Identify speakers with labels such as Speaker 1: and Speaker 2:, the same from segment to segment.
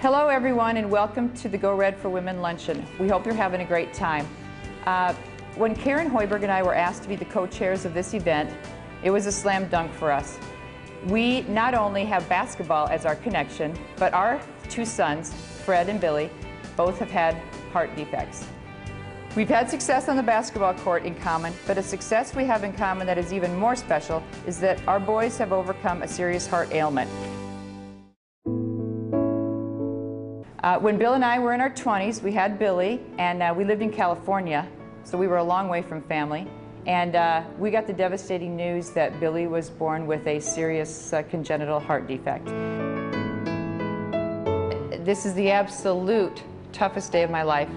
Speaker 1: Hello everyone, and welcome to the Go Red for Women Luncheon. We hope you're having a great time. When Karen Hoiberg and I were asked to be the co-chairs of this event, it was a slam dunk for us. We not only have basketball as our connection, but our two sons, Fred and Billy, both have had heart defects. We've had success on the basketball court in common, but a success we have in common that is even more special is that our boys have overcome a serious heart ailment. When Bill and I were in our 20s, we had Billy, and we lived in California, so we were a long way from family. And we got the devastating news that Billy was born with a serious congenital heart defect. This is the absolute toughest day of my life.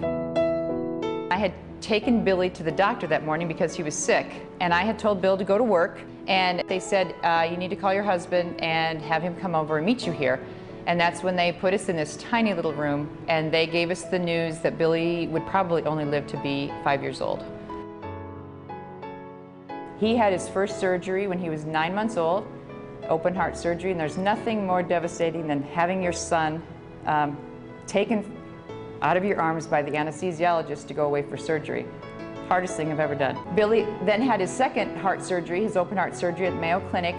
Speaker 1: I had taken Billy to the doctor that morning because he was sick, and I had told Bill to go to work, and they said, you need to call your husband and have him come over and meet you here. And that's when they put us in this tiny little room, and they gave us the news that Billy would probably only live to be 5 years old. He had his first surgery when he was 9 months old, open heart surgery, and there's nothing more devastating than having your son taken out of your arms by the anesthesiologist to go away for surgery. Hardest thing I've ever done. Billy then had his second heart surgery, his open heart surgery at Mayo Clinic,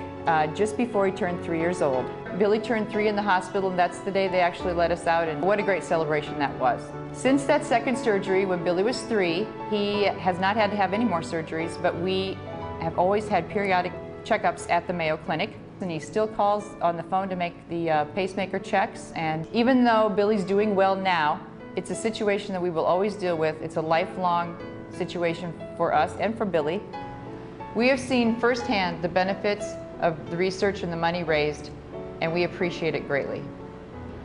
Speaker 1: just before he turned 3 years old. Billy turned 3 in the hospital, and that's the day they actually let us out, and what a great celebration that was. Since that second surgery, when Billy was 3, he has not had to have any more surgeries, but we have always had periodic checkups at the Mayo Clinic, and he still calls on the phone to make the pacemaker checks. And even though Billy's doing well now, it's a situation that we will always deal with. It's a lifelong situation for us and for Billy. We have seen firsthand the benefits of the research and the money raised, and we appreciate it greatly.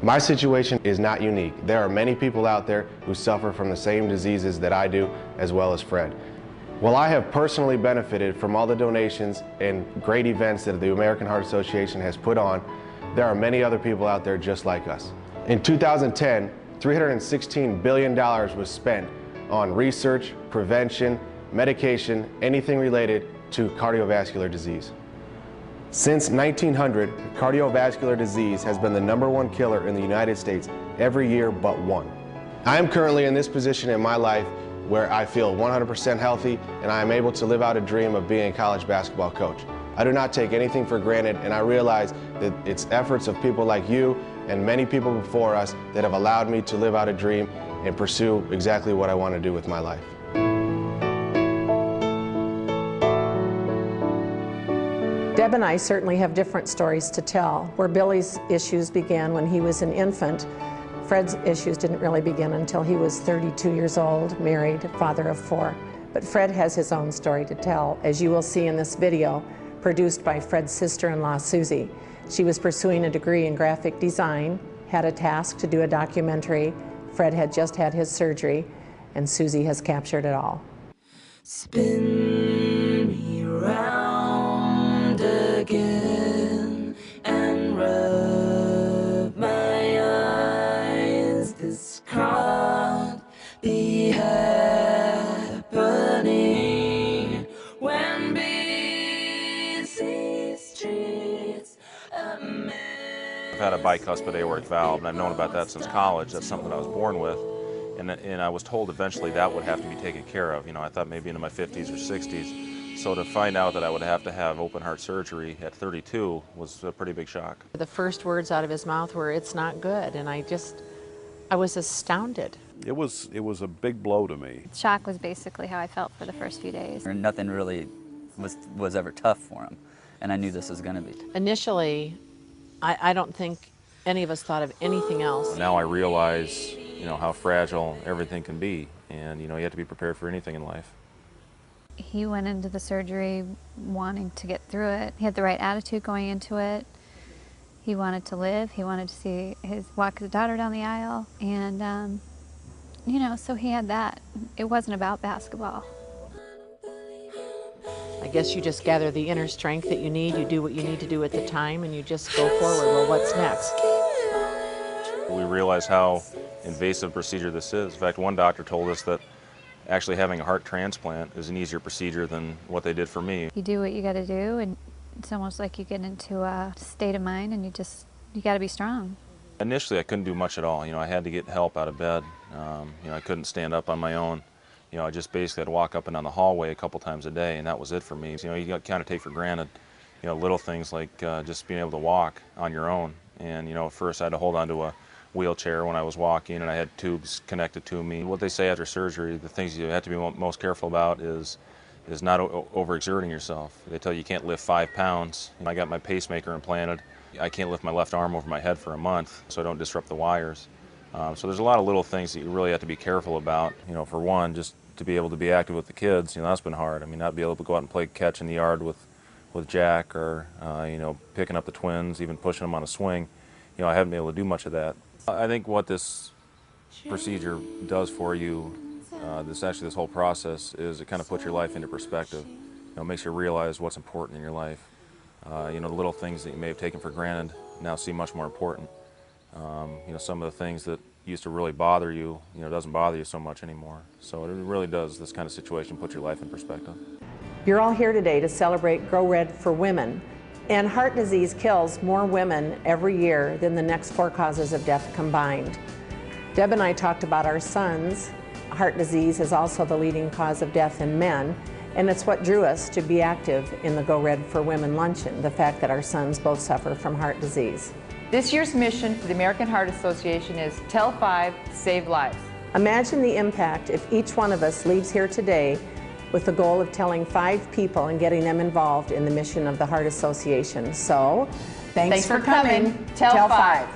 Speaker 2: My situation is not unique. There are many people out there who suffer from the same diseases that I do, as well as Fred. While I have personally benefited from all the donations and great events that the American Heart Association has put on, there are many other people out there just like us. In 2010, $316 billion was spent on research, prevention, medication, anything related to cardiovascular disease. Since 1900, cardiovascular disease has been the #1 killer in the United States every year but one. I am currently in this position in my life where I feel 100% healthy, and I am able to live out a dream of being a college basketball coach. I do not take anything for granted, and I realize that it's efforts of people like you and many people before us that have allowed me to live out a dream and pursue exactly what I want to do with my life.
Speaker 3: Deb and I certainly have different stories to tell. Where Billy's issues began when he was an infant, Fred's issues didn't really begin until he was 32 years old, married, father of 4. But Fred has his own story to tell, as you will see in this video, produced by Fred's sister-in-law, Susie. She was pursuing a degree in graphic design, had a task to do a documentary. Fred had just had his surgery, and Susie has captured it all.
Speaker 4: Spin me round again and rub my eyes. This can't be happening when busy streets are met.
Speaker 5: I've had a bicuspid aortic valve, and I've known about that since college. That's something I was born with, and I was told eventually that would have to be taken care of. You know, I thought maybe into my 50s or 60s. So to find out that I would have to have open heart surgery at 32 was a pretty big shock.
Speaker 3: The first words out of his mouth were, "It's not good," and I was astounded.
Speaker 6: It was a big blow to me.
Speaker 7: Shock was basically how I felt for the first few days.
Speaker 8: Nothing really was ever tough for him, and I knew this was going to be.
Speaker 3: Initially, I don't think any of us thought of anything else.
Speaker 5: Now I realize, you know, how fragile everything can be, and you know, you have to be prepared for anything in life.
Speaker 7: He went into the surgery wanting to get through it. He had the right attitude going into it. He wanted to live. He wanted to see walk his daughter down the aisle, and you know, so he had that. It wasn't about basketball.
Speaker 3: I guess you just gather the inner strength that you need, you do what you need to do at the time, and you just go forward. Well, what's next?
Speaker 5: We realize how invasive procedure this is. In fact, one doctor told us that actually having a heart transplant is an easier procedure than what they did for me.
Speaker 7: You do what you got to do, and it's almost like you get into a state of mind, and you got to be strong.
Speaker 5: Initially, I couldn't do much at all. I had to get help out of bed. I couldn't stand up on my own. I just basically had to walk up and down the hallway a couple times a day, and that was it for me. You kind of take for granted, little things like just being able to walk on your own. And, first I had to hold onto a wheelchair when I was walking, and I had tubes connected to me. What they say after surgery, the things you have to be most careful about is not overexerting yourself. They tell you can't lift 5 pounds. I got my pacemaker implanted. I can't lift my left arm over my head for a month, so I don't disrupt the wires. So there's a lot of little things that you really have to be careful about. For one, just to be able to be active with the kids, that's been hard. Not be able to go out and play catch in the yard with Jack, or picking up the twins, even pushing them on a swing. I haven't been able to do much of that. I think what this procedure does for you, this whole process, is it kind of puts your life into perspective. It makes you realize what's important in your life. The little things that you may have taken for granted now seem much more important. Some of the things that used to really bother you, doesn't bother you so much anymore. So it really does, this kind of situation, put your life in perspective.
Speaker 3: You're all here today to celebrate Grow Red for Women. And heart disease kills more women every year than the next 4 causes of death combined. Deb and I talked about our sons. Heart disease is also the leading cause of death in men, and it's what drew us to be active in the Go Red for Women Luncheon, the fact that our sons both suffer from heart disease.
Speaker 1: This year's mission for the American Heart Association is Tell 5, Save Lives.
Speaker 3: Imagine the impact if each one of us leaves here today with the goal of telling 5 people and getting them involved in the mission of the Heart Association. So, thanks for coming.
Speaker 1: Tell 5.